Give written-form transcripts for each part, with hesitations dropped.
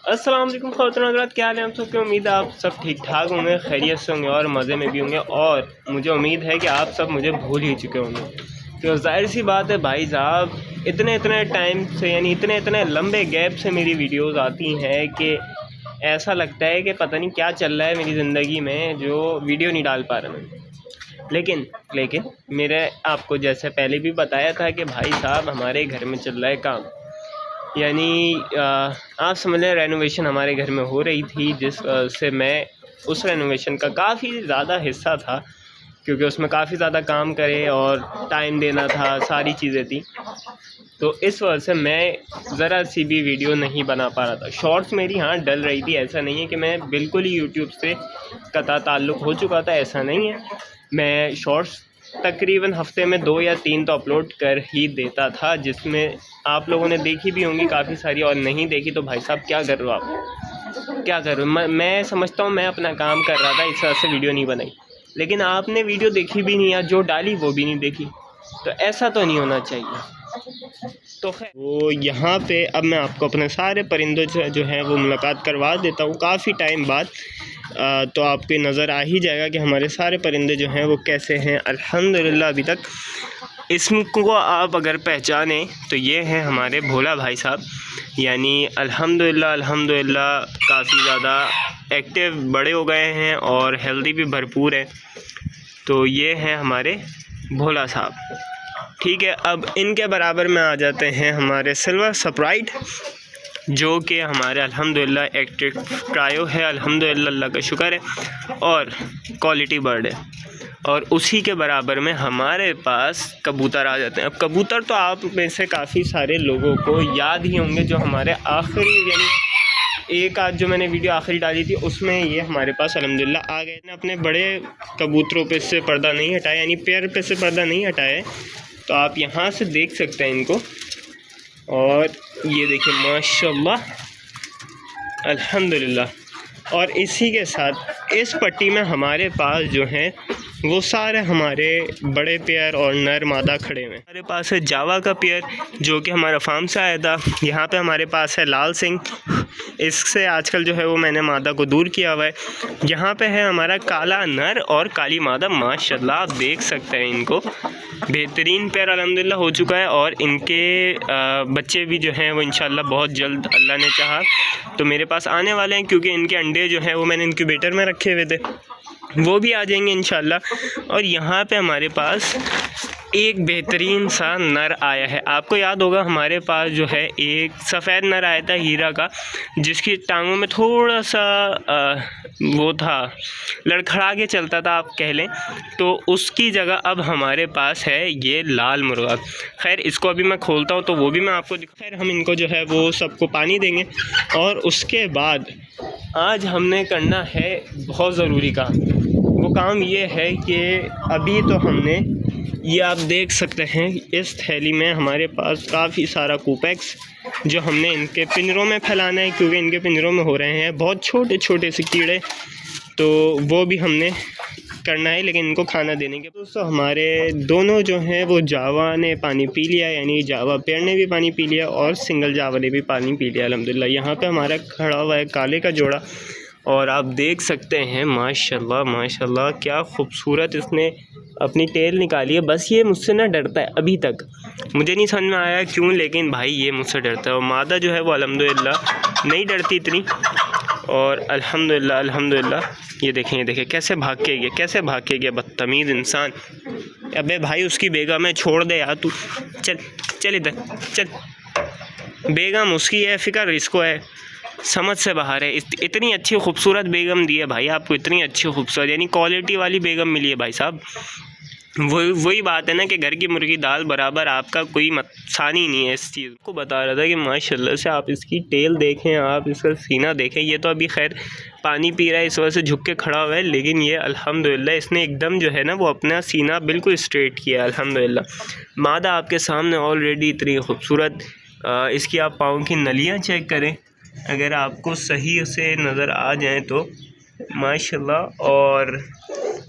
अस्सलाम वालेकुम ख़वातीन हज़रात, क्या हाल है? हम सबकी उम्मीद है आप सब ठीक ठाक होंगे, खैरियत से होंगे और मज़े में भी होंगे। और मुझे उम्मीद है कि आप सब मुझे भूल ही चुके होंगे। तो ज़ाहिर सी बात है भाई साहब, इतने टाइम से यानी इतने लंबे गैप से मेरी वीडियोस आती हैं कि ऐसा लगता है कि पता नहीं क्या चल रहा है मेरी ज़िंदगी में, जो वीडियो नहीं डाल पा रहा मैं। लेकिन मेरे आपको जैसे पहले भी बताया था कि भाई साहब हमारे घर में चल रहा है काम, यानी आप समझ लें रेनोवेशन हमारे घर में हो रही थी, जिस से मैं उस रेनोवेशन का काफ़ी ज़्यादा हिस्सा था, क्योंकि उसमें काफ़ी ज़्यादा काम करे और टाइम देना था, सारी चीज़ें थी। तो इस वजह से मैं ज़रा सी भी वीडियो नहीं बना पा रहा था। शॉर्ट्स मेरी हाँ डल रही थी, ऐसा नहीं है कि मैं बिल्कुल ही यूट्यूब से कता ताल्लुक़ हो चुका था, ऐसा नहीं है। मैं शॉर्ट्स तकरीबन हफ़्ते में 2 या 3 तो अपलोड कर ही देता था, जिसमें आप लोगों ने देखी भी होंगी काफ़ी सारी, और नहीं देखी तो भाई साहब क्या कर रहे हो आप, क्या कर रहे हो? मैं समझता हूँ मैं अपना काम कर रहा था, इस वजह से वीडियो नहीं बनाई। लेकिन आपने वीडियो देखी भी नहीं या जो डाली वो भी नहीं देखी, तो ऐसा तो नहीं होना चाहिए। तो खैर वो यहाँ पे अब मैं आपको अपने सारे परिंदों से जो है वो मुलाकात करवा देता हूँ काफ़ी टाइम बाद। तो आपको नज़र आ ही जाएगा कि हमारे सारे परिंदे जो हैं वो कैसे हैं। अल्हम्दुलिल्लाह अभी तक इसको आप अगर पहचानें तो ये हैं हमारे भोला भाई साहब, यानी अल्हम्दुलिल्लाह काफ़ी ज़्यादा एक्टिव बड़े हो गए हैं और हेल्दी भी भरपूर है। तो ये हैं हमारे भोला साहब, ठीक है। अब इनके बराबर में आ जाते हैं हमारे सिल्वर स्प्राइट, जो कि हमारे अल्हम्दुलिल्लाह एक्टिव ट्रायो है, अल्हम्दुलिल्लाह अल्लाह का शुक्र है, और क्वालिटी बर्ड है। और उसी के बराबर में हमारे पास कबूतर आ जाते हैं। अब कबूतर तो आप में से काफ़ी सारे लोगों को याद ही होंगे, जो हमारे आखिरी यानी एक आज जो मैंने वीडियो आखिरी डाली थी उसमें ये हमारे पास अल्हम्दुलिल्लाह आ गए। अपने बड़े कबूतरों पे से पर्दा नहीं हटाया, यानी पेयर पे से पर्दा नहीं हटाया, तो आप यहाँ से देख सकते हैं इनको। और ये देखिए माशाल्लाह अल्हम्दुलिल्लाह। और इसी के साथ इस पट्टी में हमारे पास जो हैं वो सारे हमारे बड़े पेयर और नर मादा खड़े हुए हैं। हमारे पास है जावा का पेयर, जो कि हमारा फार्म से आया था। यहाँ पे हमारे पास है लाल सिंह, इससे आजकल जो है वो मैंने मादा को दूर किया हुआ है। यहाँ पे है हमारा काला नर और काली मादा, माशाल्लाह आप देख सकते हैं इनको। बेहतरीन पेयर अल्हम्दुलिल्लाह हो चुका है, और इनके बच्चे भी जो हैं वो इंशाल्लाह बहुत जल्द अल्लाह ने चाहा तो मेरे पास आने वाले हैं, क्योंकि इनके अंडे जो हैं वो मैंने इनक्यूबेटर में रखे हुए थे, वो भी आ जाएंगे इंशाल्लाह। और यहाँ पे हमारे पास एक बेहतरीन सा नर आया है। आपको याद होगा हमारे पास जो है एक सफ़ेद नर आया था हीरा का, जिसकी टांगों में थोड़ा सा वो था, लड़खड़ा के चलता था आप कह लें। तो उसकी जगह अब हमारे पास है ये लाल मुर्गा। खैर इसको अभी मैं खोलता हूँ तो वो भी मैं आपको खैर हम इनको जो है वो सबको पानी देंगे, और उसके बाद आज हमने करना है बहुत ज़रूरी काम। वो काम ये है कि अभी तो हमने ये आप देख सकते हैं इस थैली में हमारे पास काफ़ी सारा कूपेक्स, जो हमने इनके पिंजरों में फैलाना है, क्योंकि इनके पिंजरों में हो रहे हैं बहुत छोटे से कीड़े, तो वो भी हमने करना है। लेकिन इनको खाना देने के दोस्तों हमारे दोनों जो हैं वो जावा ने पानी पी लिया, यानी जावा पेड़ ने भी पानी पी लिया और सिंगल जावा ने भी पानी पी लिया अल्हम्दुलिल्लाह। यहाँ पे हमारा खड़ा हुआ है काले का जोड़ा, और आप देख सकते हैं माशाल्लाह क्या ख़ूबसूरत इसने अपनी टेल निकाली है। बस ये मुझसे ना डरता है, अभी तक मुझे नहीं समझ में आया क्यों, लेकिन भाई ये मुझसे डरता है। और मादा जो है वो अल्हम्दुलिल्लाह नहीं डरती इतनी, और अल्हम्दुलिल्लाह ये देखें कैसे भाग के गया बदतमीज़ इंसान। अबे भाई उसकी बेगम है, छोड़ दे यार तू, चल इधर चल। बेगम उसकी है, फ़िक्र इसको है, समझ से बाहर है। इतनी अच्छी खूबसूरत बेगम दी है भाई आपको, इतनी अच्छी खूबसूरत यानी क्वालिटी वाली बेगम मिली है भाई साहब। वही बात है ना कि घर की मुर्गी दाल बराबर, आपका कोई सानी नहीं है इस चीज़ को। बता रहा था कि माशाल्लाह से आप इसकी टेल देखें, आप इसका सीना देखें। ये तो अभी खैर पानी पी रहा है, इस वजह से झुक के खड़ा हुआ है, लेकिन ये अल्हम्दुलिल्लाह इसने एकदम जो है ना वो अपना सीना बिल्कुल स्ट्रेट किया है अल्हम्दुलिल्लाह। मादा आपके सामने ऑलरेडी इतनी खूबसूरत, इसकी आप पाँव की नलियाँ चेक करें, अगर आपको सही से नज़र आ जाए तो माशाल्लाह, और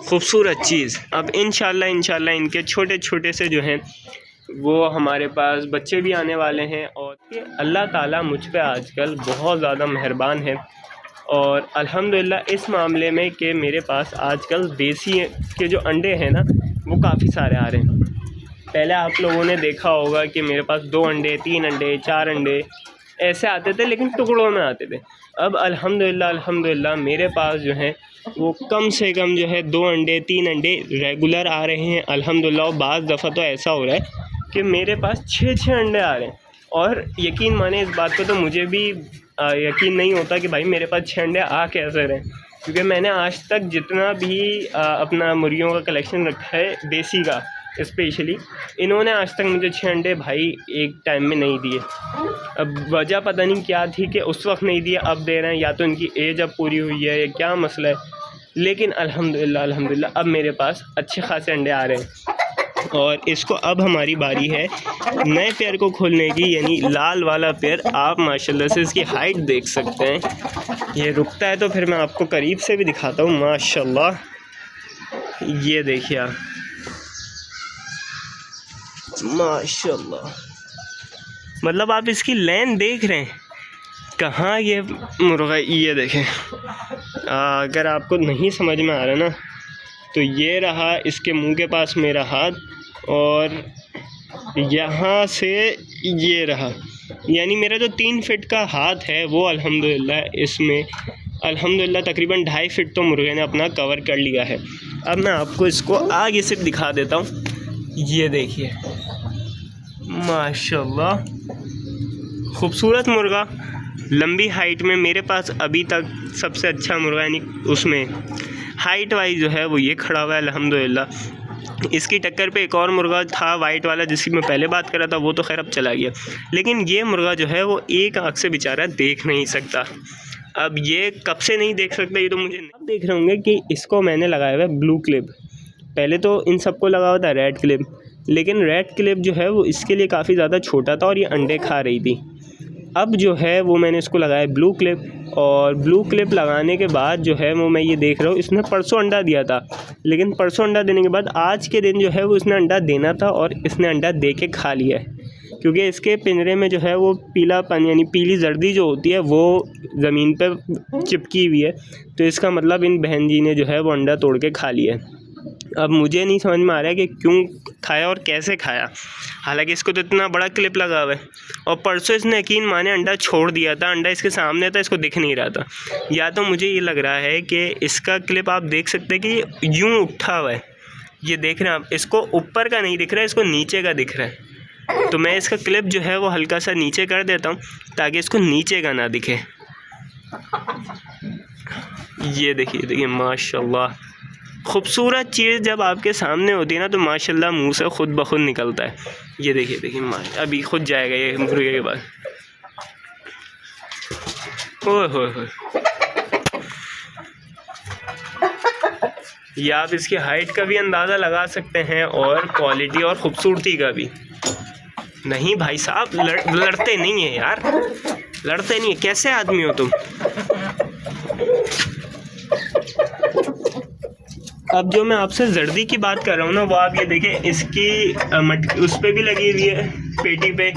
ख़ूबसूरत चीज़। अब इंशाल्लाह इनके छोटे से जो हैं वो हमारे पास बच्चे भी आने वाले हैं। और ये अल्लाह ताला मुझ पे आजकल बहुत ज़्यादा मेहरबान है और अल्हम्दुलिल्लाह इस मामले में कि मेरे पास आजकल देसी के जो अंडे हैं ना वो काफ़ी सारे आ रहे हैं। पहले आप लोगों ने देखा होगा कि मेरे पास 2 अंडे, 3 अंडे, 4 अंडे ऐसे आते थे, लेकिन टुकड़ों में आते थे। अब अल्हम्दुलिल्लाह मेरे पास जो है वो कम से कम जो है 2 अंडे, 3 अंडे रेगुलर आ रहे हैं अल्हम्दुलिल्लाह। और बाज़ दफ़ा तो ऐसा हो रहा है कि मेरे पास 6-6 अंडे आ रहे हैं। और यकीन माने इस बात पे तो मुझे भी यकीन नहीं होता कि भाई मेरे पास 6 अंडे आ कैसे रहे, क्योंकि मैंने आज तक जितना भी अपना मुर्गियों का कलेक्शन रखा है देसी का स्पेशली, इन्होंने आज तक मुझे 6 अंडे भाई एक टाइम में नहीं दिए। अब वजह पता नहीं क्या थी कि उस वक्त नहीं दिए, अब दे रहे हैं, या तो इनकी एज अब पूरी हुई है या क्या मसला है। लेकिन अल्हम्दुलिल्लाह अब मेरे पास अच्छे खासे अंडे आ रहे हैं। और इसको अब हमारी बारी है नए पेयर को खोलने की, यानी लाल वाला पेयर। आप माशाल्लाह से इसकी हाइट देख सकते हैं। ये रुकता है तो फिर मैं आपको करीब से भी दिखाता हूँ। माशाल्लाह ये देखिए आप, माशाल्लाह मतलब आप इसकी लेंथ देख रहे हैं कहाँ ये मुर्गा। ये देखें, अगर आपको नहीं समझ में आ रहा ना तो ये रहा इसके मुंह के पास मेरा हाथ, और यहाँ से ये रहा, यानी मेरा जो 3 फीट का हाथ है वो अल्हम्दुलिल्लाह इसमें अल्हम्दुलिल्लाह तकरीबन 2.5 फीट तो मुर्गे ने अपना कवर कर लिया है। अब मैं आपको इसको आगे से दिखा देता हूँ। ये देखिए माशाल्लाह खूबसूरत मुर्गा, लंबी हाइट में मेरे पास अभी तक सबसे अच्छा मुर्गा, यानी उसमें हाइट वाइज जो है वो ये खड़ा हुआ है अल्हम्दुलिल्लाह। इसकी टक्कर पे एक और मुर्गा था वाइट वाला जिसकी मैं पहले बात कर रहा था, वो तो खैर अब चला गया। लेकिन ये मुर्गा जो है वो एक आँख से बेचारा देख नहीं सकता। अब ये कब से नहीं देख सकता ये तो मुझे अब देख रहे होंगे कि इसको मैंने लगाया हुआ है ब्लू क्लिप। पहले तो इन सबको लगा हुआ था रेड क्लिप, लेकिन रेड क्लिप जो है वो इसके लिए काफ़ी ज़्यादा छोटा था और ये अंडे खा रही थी। अब जो है वो मैंने इसको लगाया ब्लू क्लिप, और ब्लू क्लिप लगाने के बाद जो है वो मैं ये देख रहा हूँ इसने परसों अंडा दिया था, लेकिन परसों अंडा देने के बाद आज के दिन जो है वो इसने अंडा देना था और इसने अंडा दे के खा लिया है। क्योंकि इसके पिंजरे में जो है वो पीलापन यानी पीली जर्दी जो होती है वो ज़मीन पे चिपकी हुई है, तो इसका मतलब इन बहन जी ने जो है वो अंडा तोड़ के खा लिया है। अब मुझे नहीं समझ में आ रहा है कि क्यों खाया और कैसे खाया, हालांकि इसको तो इतना बड़ा क्लिप लगा हुआ है। और परसों इसने यकीन माने अंडा छोड़ दिया था, अंडा इसके सामने था, इसको दिख नहीं रहा था। या तो मुझे ये लग रहा है कि इसका क्लिप आप देख सकते हैं कि यूँ उठा हुआ है, ये देख रहे हैं आप, इसको ऊपर का नहीं दिख रहा है, इसको नीचे का दिख रहा है। तो मैं इसका क्लिप जो है वो हल्का सा नीचे कर देता हूँ ताकि इसको नीचे का ना दिखे। ये देखिए माशाल्लाह खूबसूरत चीज़ जब आपके सामने होती है ना तो माशाल्लाह मुंह से खुद ब खुद निकलता है। ये देखिए अभी खुद जाएगा ये मुर्गे के बाद। ओए होए ये आप इसकी हाइट का भी अंदाज़ा लगा सकते हैं और क्वालिटी और ख़ूबसूरती का भी। नहीं भाई साहब लड़ते नहीं है यार, लड़ते नहीं है, कैसे आदमी हो तुम। अब जो मैं आपसे जर्दी की बात कर रहा हूँ ना वो आप ये देखें, इसकी उस पर भी लगी हुई है पेटी पे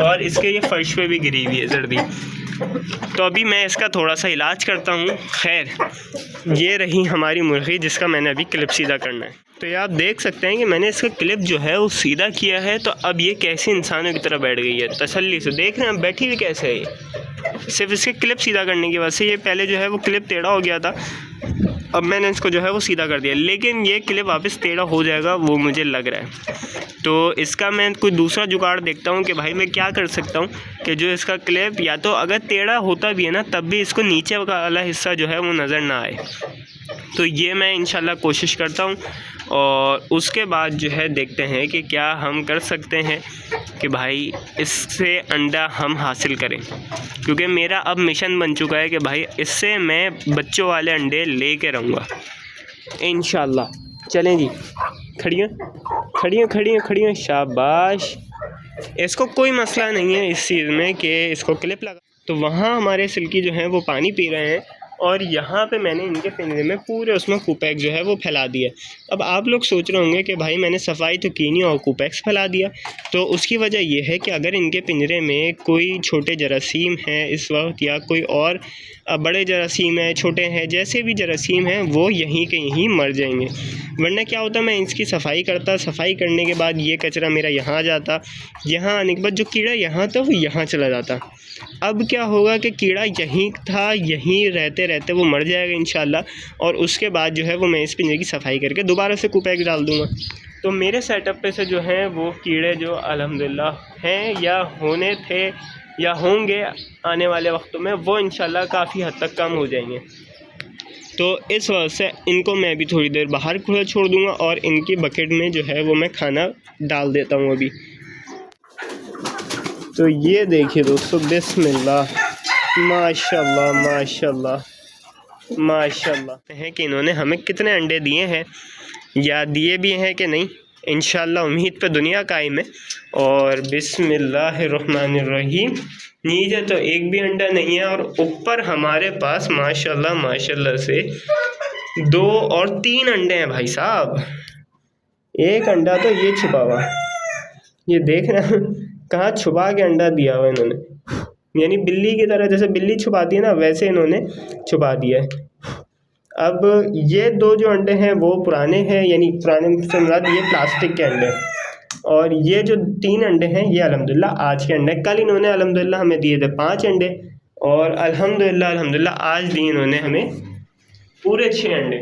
और इसके ये फर्श पे भी गिरी हुई है जर्दी। तो अभी मैं इसका थोड़ा सा इलाज करता हूँ। खैर ये रही हमारी मुर्गी जिसका मैंने अभी क्लिप सीधा करना है। तो ये आप देख सकते हैं कि मैंने इसका क्लिप जो है वो सीधा किया है। तो अब ये कैसे इंसानों की तरह बैठ गई है, तसल्ली से देख रहे हैं बैठी हुई कैसे है ये, सिर्फ इसके क्लिप सीधा करने की वजह से। ये पहले जो है वो क्लिप टेढ़ा हो गया था, अब मैंने इसको जो है वो सीधा कर दिया, लेकिन ये क्लिप वापस टेढ़ा हो जाएगा वो मुझे लग रहा है। तो इसका मैं कोई दूसरा जुगाड़ देखता हूँ कि भाई मैं क्या कर सकता हूँ कि जो इसका क्लिप या तो अगर टेढ़ा होता भी है ना तब भी इसको नीचे वाला हिस्सा जो है वो नज़र ना आए। तो ये मैं इंशाल्लाह कोशिश करता हूँ और उसके बाद जो है देखते हैं कि क्या हम कर सकते हैं कि भाई इससे अंडा हम हासिल करें, क्योंकि मेरा अब मिशन बन चुका है कि भाई इससे मैं बच्चों वाले अंडे ले के रहूँगा इंशाल्लाह। चलें जी, खड़ियाँ शाबाश। इसको कोई मसला नहीं है इस चीज़ में कि इसको क्लिप लगा। तो वहाँ हमारे सिल्की जो हैं वो पानी पी रहे हैं और यहाँ पे मैंने इनके पिंजरे में पूरे उसमें कूपैक्स जो है वो फैला दिया। अब आप लोग सोच रहे होंगे कि भाई मैंने सफाई तो की नहीं और कूपैक्स फैला दिया। तो उसकी वजह ये है कि अगर इनके पिंजरे में कोई छोटे जरासीम हैं इस वक्त, या कोई और बड़े जरासीम हैं, छोटे हैं, जैसे भी जरासीम हैं, वो यहीं के यहीं मर जाएंगे। वरना क्या होता, मैं इसकी सफाई करता, सफाई करने के बाद ये कचरा मेरा यहाँ जाता, यहाँ आने के बाद जो कीड़ा यहाँ था वो यहाँ चला जाता। अब क्या होगा कि कीड़ा यहीं था, यहीं रहते रहते वो मर जाएगा इंशाल्लाह, और उसके बाद जो है वो मैं इस पिंजरे की सफाई करके दोबारा से कूपैक्स डाल दूँगा। तो मेरे सेटअप पे से जो हैं वो कीड़े जो अल्हम्दुलिल्लाह हैं या होने थे या होंगे आने वाले वक्तों में, वो इंशाल्लाह काफ़ी हद तक कम हो जाएंगे। तो इस वजह से इनको मैं अभी थोड़ी देर बाहर खुला छोड़ दूँगा और इनकी बकेट में जो है वो मैं खाना डाल देता हूँ अभी। तो ये देखिए दोस्तों, बिस्मिल्लाह, माशाल्लाह माशाल्लाह माशाल्लाह है कि इन्होंने हमें कितने अंडे दिए हैं या दिए भी हैं कि नहीं। इंशाल्लाह उम्मीद पे दुनिया कायम है। और बिस्मिल्लाहिर्रहमानिर्रहीम, नीचे तो एक भी अंडा नहीं है, और ऊपर हमारे पास माशाल्लाह माशाल्लाह से 2 और 3 अंडे हैं भाई साहब। एक अंडा तो ये छुपा हुआ, ये देख रहे हैं कहाँ छुपा के अंडा दिया हुआ इन्होंने, यानी बिल्ली की तरह, जैसे बिल्ली छुपाती है ना वैसे इन्होंने छुपा दिया है। अब ये 2 जो अंडे हैं वो पुराने हैं, यानी पुराने से मुराद ये प्लास्टिक के अंडे, और ये जो 3 अंडे हैं ये अल्हम्दुलिल्लाह आज के अंडे। कल इन्होंने अल्हम्दुलिल्लाह हमें दिए थे 5 अंडे, और अल्हम्दुलिल्लाह आज दिए इन्होंने हमें पूरे 6 अंडे।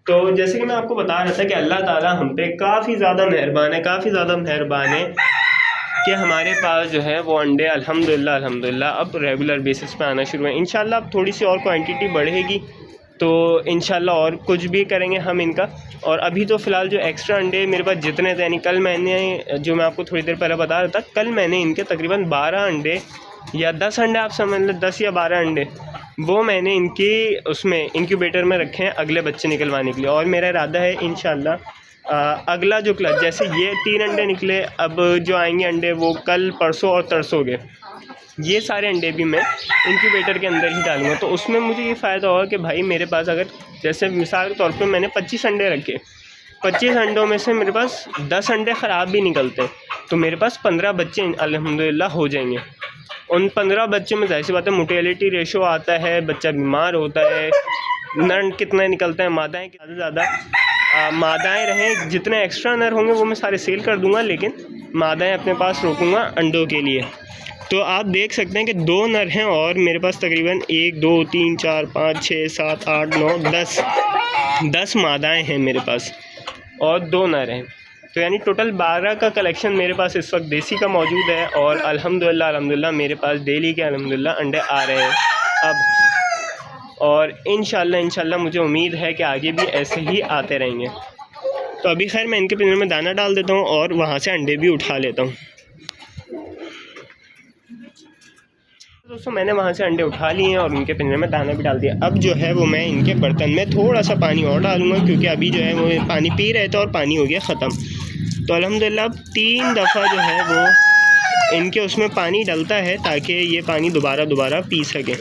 तो जैसे कि मैं आपको बता रहा था कि अल्लाह ताला हम पे काफ़ी ज़्यादा मेहरबान है, काफ़ी ज़्यादा मेहरबान है कि हमारे पास जो है वो अंडे अल्हम्दुलिल्लाह अब रेगुलर बेसिस पे आना शुरू है। इंशाल्लाह अब थोड़ी सी और क्वांटिटी बढ़ेगी तो इंशाल्लाह और कुछ भी करेंगे हम इनका। और अभी तो फ़िलहाल जो एक्स्ट्रा अंडे मेरे पास जितने थे, यानी कल मैंने, जो मैं आपको थोड़ी देर पहले बता रहा था, कल मैंने इनके तकरीबन 12 अंडे या 10 अंडे, आप समझ लें 10 या 12 अंडे, वो मैंने इनकी उसमें इंक्यूबेटर में रखे हैं अगले बच्चे निकलवाने के लिए। और मेरा इरादा है इंशाल्लाह अगला जो क्लच, जैसे ये 3 अंडे निकले, अब जो आएंगे अंडे वो कल, परसों और तरसों के, ये सारे अंडे भी मैं इंक्यूबेटर के अंदर ही डालूँगा। तो उसमें मुझे ये फ़ायदा होगा कि भाई मेरे पास अगर, जैसे मिसाल के तौर पे मैंने 25 अंडे रखे, 25 अंडों में से मेरे पास 10 अंडे ख़राब भी निकलते हैं, तो मेरे पास 15 बच्चे अल्हम्दुलिल्लाह हो जाएंगे। उन 15 बच्चों में ज़ाहिर सी बात है मोर्टेलिटी रेशो आता है, बच्चा बीमार होता है, नर कितने निकलते हैं, मादाएँ ज़्यादा मादाएँ रहें, जितने एक्स्ट्रा नर होंगे वो मैं सारे सेल कर दूँगा, लेकिन मादाएँ अपने पास रोकूँगा अंडों के लिए। तो आप देख सकते हैं कि 2 नर हैं और मेरे पास तकरीबन 1 2 3 4 5 6 7 8 9 10 मादाएँ हैं मेरे पास और 2 नर हैं। तो यानी टोटल 12 का कलेक्शन मेरे पास इस वक्त देसी का मौजूद है। और अल्हम्दुलिल्लाह मेरे पास डेली के अल्हम्दुलिल्लाह अंडे आ रहे हैं अब, और इंशाल्लाह मुझे उम्मीद है कि आगे भी ऐसे ही आते रहेंगे। तो अभी खैर मैं इनके पिंजरे में दाना डाल देता हूँ और वहाँ से अंडे भी उठा लेता हूँ। दोस्तों मैंने वहाँ से अंडे उठा लिए हैं और उनके पिंजरे में दाना भी डाल दिया। अब जो है वो मैं इनके बर्तन में थोड़ा सा पानी और डालूँगा, क्योंकि अभी जो है वो पानी पी रहे थे और पानी हो गया ख़त्म। तो अल्हम्दुलिल्लाह अब 3 दफ़ा जो है वो इनके उसमें पानी डलता है ताकि ये पानी दोबारा पी सकें।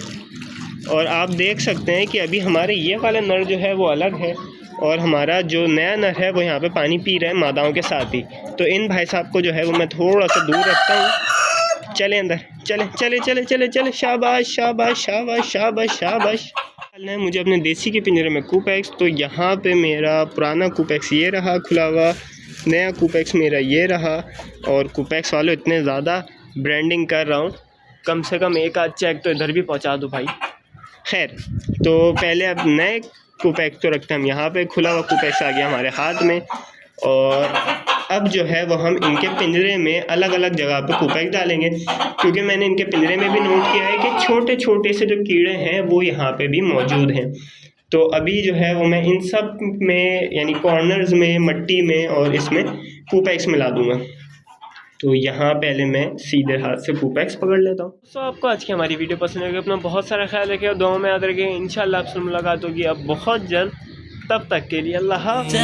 और आप देख सकते हैं कि अभी हमारे ये वाला नर जो है वो अलग है और हमारा जो नया नर है वो यहाँ पे पानी पी रहा है मादाओं के साथ ही। तो इन भाई साहब को जो है वो मैं थोड़ा सा दूर रखता हूँ। चले अंदर, चले, शाबाश। है मुझे अपने देसी के पिंजरे में कूपैक्स। तो यहाँ पे मेरा पुराना कूपैक्स ये रहा खुला हुआ, नया कूपैक्स मेरा ये रहा। और कूपैक्स वालों इतने ज़्यादा ब्रांडिंग कर रहा हूँ, कम से कम एक आध चेक तो इधर भी पहुँचा दो भाई। खैर तो पहले अब नए कूपैक्स तो रखते हैं हम यहाँ पे, खुला हुआ कूपैक्स आ गया हमारे हाथ में। और अब जो है वो हम इनके पिंजरे में अलग अलग जगह पे कूपैक्स डालेंगे, क्योंकि मैंने इनके पिंजरे में भी नोट किया है कि छोटे छोटे से जो कीड़े हैं वो यहाँ पे भी मौजूद हैं। तो अभी जो है वो मैं इन सब में यानी कॉर्नर्स में, मट्टी में और इसमें कूपैक्स मिला दूँगा। तो यहाँ पहले मैं सीधे हाथ से कूपैक्स पकड़ लेता हूँ। तो आपको आज की हमारी वीडियो पसंद आएगी, अपना बहुत सारा ख्याल रखें और दुआ में याद रखें। इंशाल्लाह आपसे मुलाकात होगी अब बहुत जल्द, तब तक के लिए अल्लाह हाफ़िज़।